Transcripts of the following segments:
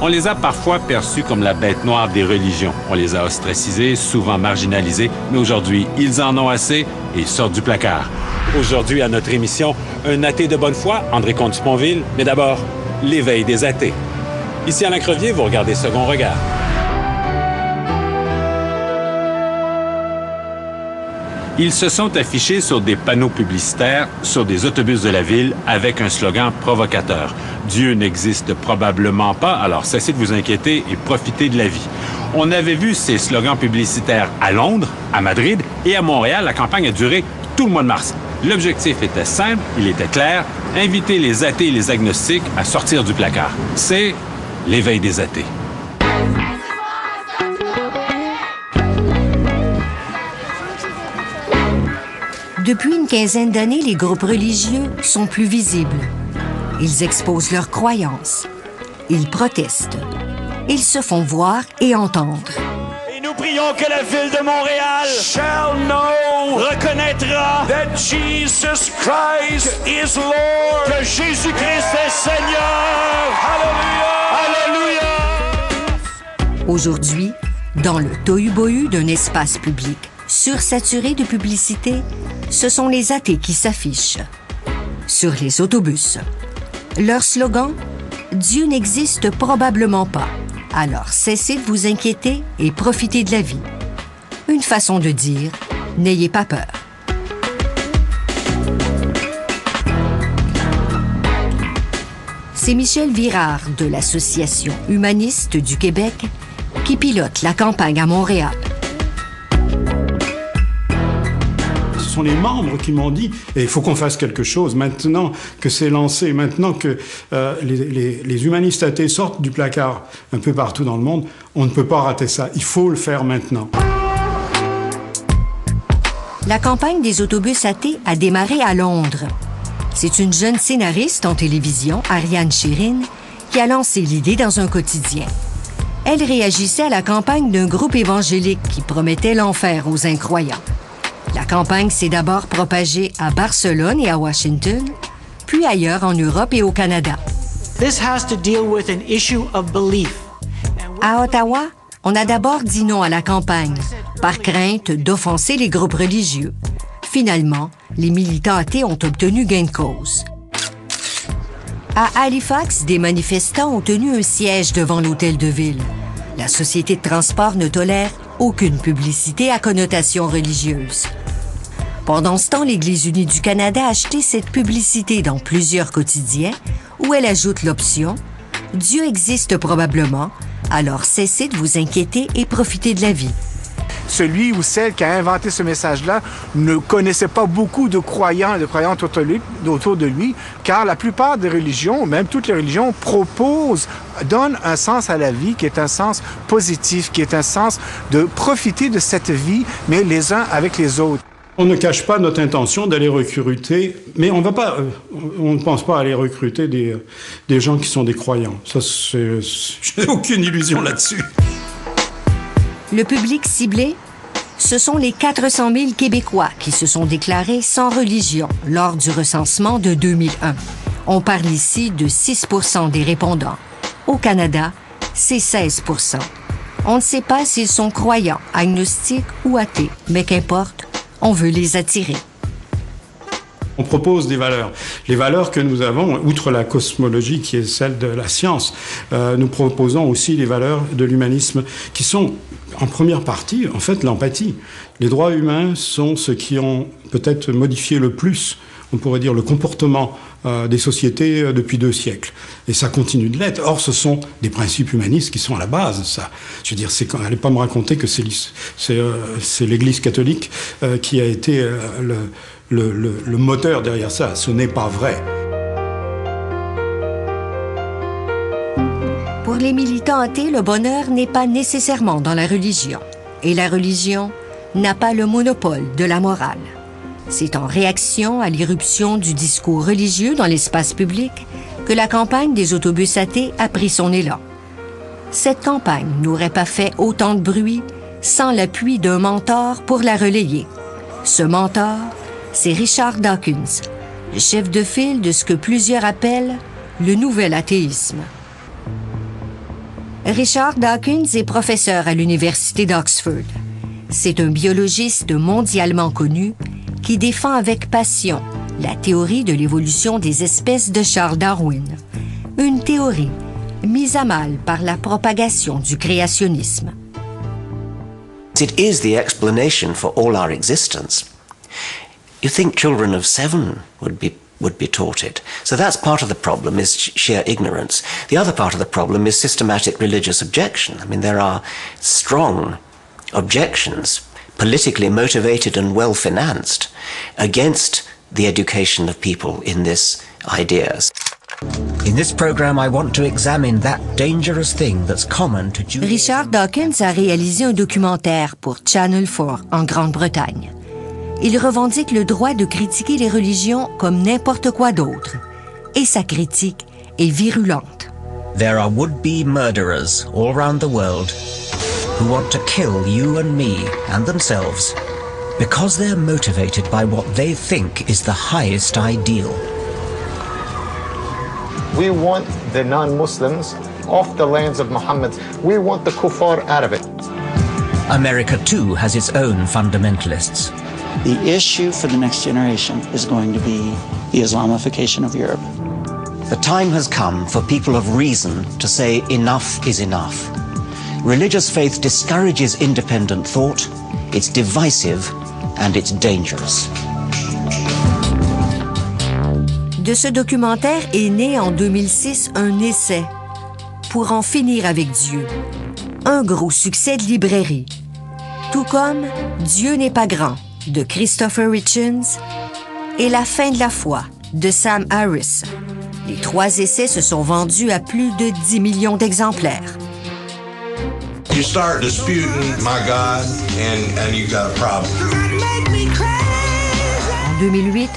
On les a parfois perçus comme la bête noire des religions. On les a ostracisés, souvent marginalisés, mais aujourd'hui, ils en ont assez et sortent du placard. Aujourd'hui, à notre émission, un athée de bonne foi, André Comte-Sponville, mais d'abord, l'éveil des athées. Ici Alain Crevier, vous regardez Second Regard. Ils se sont affichés sur des panneaux publicitaires, sur des autobus de la ville, avec un slogan provocateur. Dieu n'existe probablement pas, alors cessez de vous inquiéter et profitez de la vie. On avait vu ces slogans publicitaires à Londres, à Madrid et à Montréal. La campagne a duré tout le mois de mars. L'objectif était simple, il était clair, inviter les athées et les agnostiques à sortir du placard. C'est l'éveil des athées. Depuis une quinzaine d'années, les groupes religieux sont plus visibles. Ils exposent leurs croyances. Ils protestent. Ils se font voir et entendre. Et nous prions que la ville de Montréal shall know, reconnaîtra that Jesus Christ is Lord, que Jésus-Christ est Seigneur. Alléluia! Alléluia! Aujourd'hui, dans le tohu-bohu d'un espace public sursaturé de publicité, ce sont les athées qui s'affichent. Sur les autobus. Leur slogan, « Dieu n'existe probablement pas, alors cessez de vous inquiéter et profitez de la vie ». Une façon de dire, « N'ayez pas peur ». C'est Michel Virard de l'Association humaniste du Québec qui pilote la campagne à Montréal. Ce sont les membres qui m'ont dit il faut qu'on fasse quelque chose maintenant que c'est lancé, maintenant que les humanistes athées sortent du placard un peu partout dans le monde, on ne peut pas rater ça. Il faut le faire maintenant. La campagne des autobus athées a démarré à Londres. C'est une jeune scénariste en télévision, Ariane Chérine, qui a lancé l'idée dans un quotidien. Elle réagissait à la campagne d'un groupe évangélique qui promettait l'enfer aux incroyants. La campagne s'est d'abord propagée à Barcelone et à Washington, puis ailleurs en Europe et au Canada. This has to deal with an issue of belief. À Ottawa, on a d'abord dit non à la campagne, par crainte d'offenser les groupes religieux. Finalement, les militants athées ont obtenu gain de cause. À Halifax, des manifestants ont tenu un siège devant l'hôtel de ville. La société de transport ne tolère aucune publicité à connotation religieuse. Pendant ce temps, l'Église unie du Canada a acheté cette publicité dans plusieurs quotidiens où elle ajoute l'option « Dieu existe probablement, alors cessez de vous inquiéter et profitez de la vie ». Celui ou celle qui a inventé ce message-là ne connaissait pas beaucoup de croyants et de croyantes autour de lui, car la plupart des religions, même toutes les religions, donnent un sens à la vie qui est un sens positif, qui est un sens de profiter de cette vie, mais les uns avec les autres. On ne cache pas notre intention d'aller recruter, mais on ne pense pas aller recruter des gens qui sont des croyants. Ça, je n'ai aucune illusion là-dessus. Le public ciblé, ce sont les 400 000 Québécois qui se sont déclarés sans religion lors du recensement de 2001. On parle ici de 6 % des répondants. Au Canada, c'est 16 %. On ne sait pas s'ils sont croyants, agnostiques ou athées, mais qu'importe, on veut les attirer. On propose des valeurs. Les valeurs que nous avons, outre la cosmologie qui est celle de la science, nous proposons aussi les valeurs de l'humanisme qui sont, en première partie, en fait, l'empathie. Les droits humains sont ce qui ont peut-être modifié le plus, on pourrait dire, le comportement des sociétés depuis 2 siècles. Et ça continue de l'être. Or, ce sont des principes humanistes qui sont à la base, ça. Je veux dire, n'allez pas me raconter que c'est l'Église catholique qui a été le moteur derrière ça. Ce n'est pas vrai. Pour les militants athées, le bonheur n'est pas nécessairement dans la religion. Et la religion n'a pas le monopole de la morale. C'est en réaction à l'irruption du discours religieux dans l'espace public que la campagne des autobus athées a pris son élan. Cette campagne n'aurait pas fait autant de bruit sans l'appui d'un mentor pour la relayer. Ce mentor, c'est Richard Dawkins, le chef de file de ce que plusieurs appellent le nouvel athéisme. Richard Dawkins est professeur à l'Université d'Oxford. C'est un biologiste mondialement connu qui défend avec passion la théorie de l'évolution des espèces de Charles Darwin. Une théorie mise à mal par la propagation du créationnisme. It is the explanation for all our existence. You think children of 7 would be taught it. So that's part of the problem, is sheer ignorance. The other part of the problem is systematic religious objection. I mean, there are strong objections, politically motivated and well-financed, against the education of people in these ideas. In this program, I want to examine that dangerous thing that's common to Jews. Richard Dawkins a réalisé un documentaire pour Channel 4 en Grande-Bretagne. Il revendique le droit de critiquer les religions comme n'importe quoi d'autre. Et sa critique est virulente. There are would-be murderers all around the world who want to kill you and me and themselves because they're motivated by what they think is the highest ideal. We want the non-Muslims off the lands of Muhammad. We want the kuffar out of it. America, too, has its own fundamentalists. The issue for the next generation is going to be the Islamification of Europe. The time has come for people of reason to say enough is enough. Religious faith discourages independent thought, it's divisive, and it's dangerous. De ce documentaire est né en 2006 un essai, Pour en finir avec Dieu. Un gros succès de librairie. Tout comme Dieu n'est pas grand de Christopher Hitchens et La fin de la foi de Sam Harris. Les 3 essais se sont vendus à plus de 10 millions d'exemplaires. You start disputing my God and you got a problem. En 2008,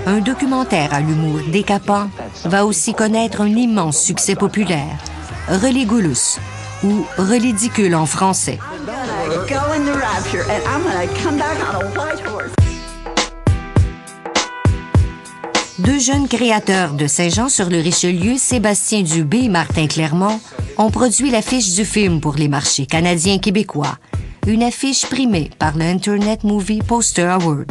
un documentaire à l'humour décapant va aussi connaître un immense succès populaire, Religulous, ou Relidicule en français. Deux jeunes créateurs de Saint-Jean-sur-le-Richelieu, Sébastien Dubé et Martin Clermont, ont produit l'affiche du film pour les marchés canadiens et québécois, une affiche primée par le Internet Movie Poster Award.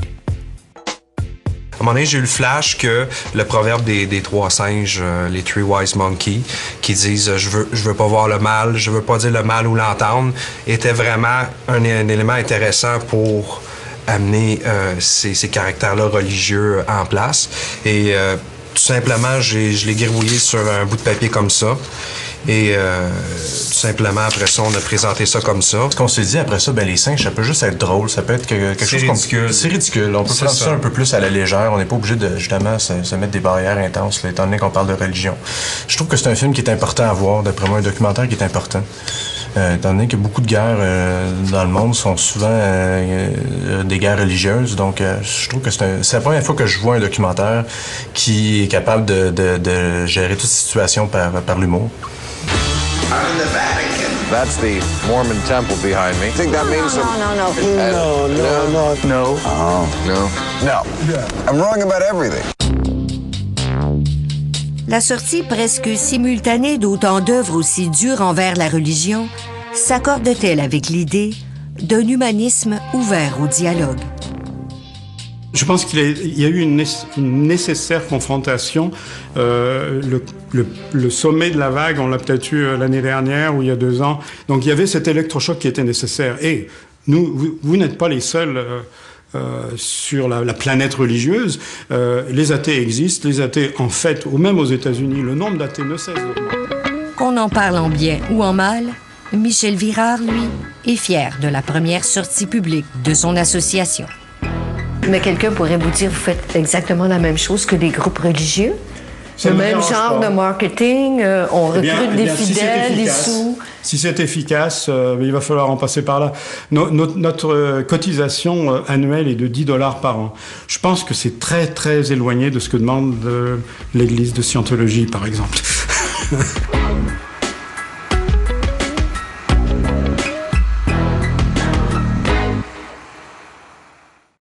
À un moment donné, j'ai eu le flash que le proverbe des 3 singes, les Three Wise Monkeys, qui disent je veux pas voir le mal, je veux pas dire le mal ou l'entendre, était vraiment un élément intéressant pour amener ces caractères-là religieux en place. Et tout simplement, je l'ai gribouillé sur un bout de papier comme ça. Et tout simplement, après ça, on a présenté ça comme ça. Ce qu'on s'est dit après ça, les singes, ça peut juste être drôle, ça peut être quelque chose comme... C'est ridicule. On peut prendre ça un peu plus à la légère. On n'est pas obligé de, justement, se mettre des barrières intenses, là, étant donné qu'on parle de religion. Je trouve que c'est un film qui est important à voir, d'après moi, un documentaire qui est important. Étant donné que beaucoup de guerres dans le monde sont souvent des guerres religieuses, donc je trouve que c'est la première fois que je vois un documentaire qui est capable de gérer toute situation par l'humour. I'm in the Vatican. That's the Mormon temple behind me. Think that means some... No. Oh. No. I'm wrong about everything. La sortie presque simultanée d'autant d'œuvres aussi dures envers la religion s'accorde-t-elle avec l'idée d'un humanisme ouvert au dialogue? Je pense qu'il y a eu une nécessaire confrontation. Le sommet de la vague, on l'a peut-être eu l'année dernière ou il y a 2 ans. Donc il y avait cet électrochoc qui était nécessaire. Et vous n'êtes pas les seuls sur la planète religieuse. Les athées existent. Les athées, en fait, ou même aux États-Unis, le nombre d'athées ne cesse d'augmenter. Qu'on en parle en bien ou en mal, Michel Virard, lui, est fier de la première sortie publique de son association. Mais quelqu'un pourrait vous dire, vous faites exactement la même chose que des groupes religieux? Le même genre de marketing, on recrute des fidèles, des sous. Si c'est efficace, il va falloir en passer par là. Notre cotisation annuelle est de $10 par an. Je pense que c'est très, très éloigné de ce que demande l'Église de Scientologie, par exemple.